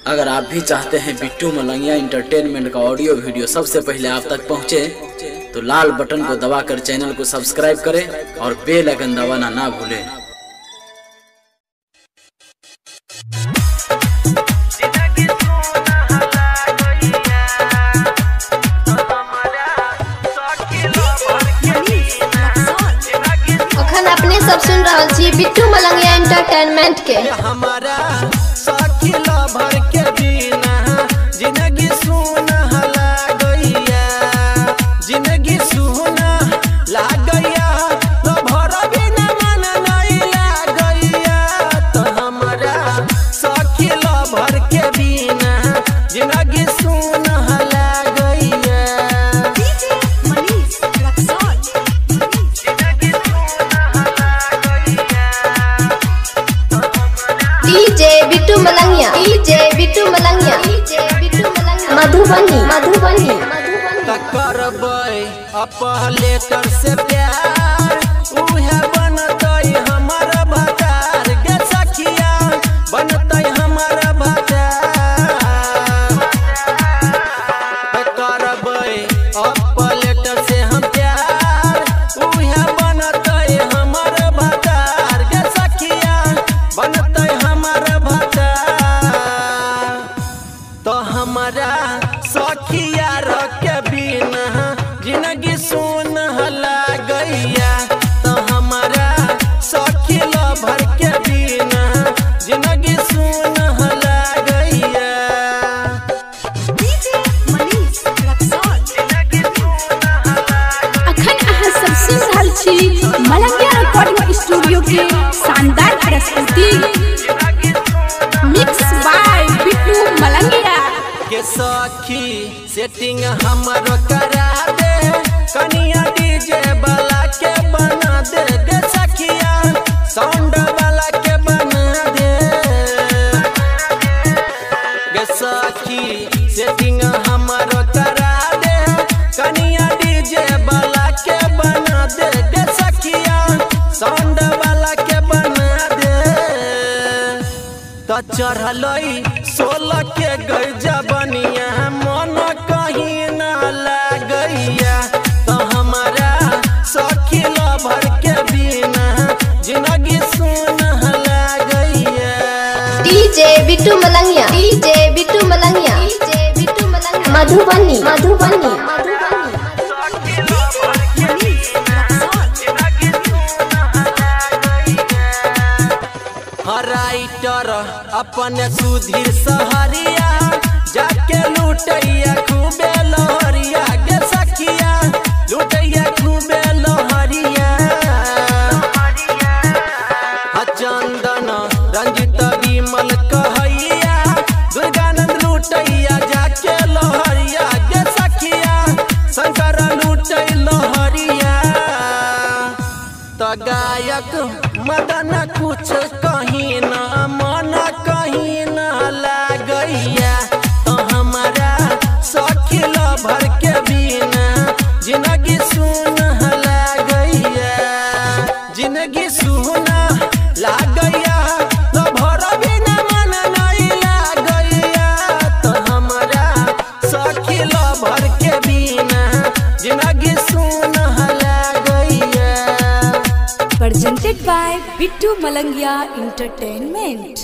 अगर आप भी चाहते हैं बिट्टू मलंगिया इंटरटेनमेंट का ऑडियो वीडियो सबसे पहले आप तक पहुंचे, तो लाल बटन को दबाकर चैनल को सब्सक्राइब करें और बेल आइकन दबाना ना भूलें। अपने सब सुन रहा छी बिट्टू मलंगिया एंटरटेनमेंट के। हमारा साखी भर के बिना जिंदगी सुना लागैया, जिंदगी सुना लागैया, तो भर बिना मन नहीं लागैया। तो हमारा साखी भर के बिना जिंदगी सुना लागैया। DJ Bittu Malangiya, DJ Bittu Malangiya, Madhubani. करबै अपलेटर से प्यार, उहे बनतै हमर भतार गे सखिया, बनतै हमर भतार। करबै अपलेटर से हम प्यार, उहे बनतै हमर भतार गे सखिया, बनतै हमर भतार। तो हमारा सखिया के बिना जिंदगी सुन लागैया। तो हमारा सखी भर के बिना जिंदगी सुन लागैया। अखन अहाँ सब सुन रहल छी मलंगिया रिकॉर्डिंग स्टूडियो के शानदार प्रस्तुति मिक्स बाय बिट्टू मलंगिया के सखी सेटिंग हमरो करा दे, कनिया डीजे वाला के बना दे गे सखिया, साउंड वाला के बना दे गे सखी। सेटिंग हमरो करा दे, कनिया डीजे वाला के बना दे गे सखिया, साउंड वाला के बना दे। तो चढ़लै 16 के गैजा बनिया, मन कहीं ना लागैया। तो हमारा सखी भर के बिना जिंदगी सुन लागैया। DJ Bittu Malangiya, DJ Bittu Malangiya, Madhubani. Writer अपने सुधीर सहरिया, जाके लुटैया खूबे लहरिया गे सखिया, लुटैया खूबे लहरिया। चंदन रंजित विमल कहैया, दुर्गानंद लुटैया जाके लहरिया गे सखिया, शंकर लुटै लहरिया। तो गायक मदन कुछ कहीं ना, मन कहीं ना लागैया। तो हमारा सखी भर के बिना जिंदगी सुन लागैया, जिंदगी सुना लागैया, तो भर बिना मन नहीं लागैया। तो हमारा सखी भर के बिना जिंदगी सुन लागैया। presented by Bittu Malangia entertainment।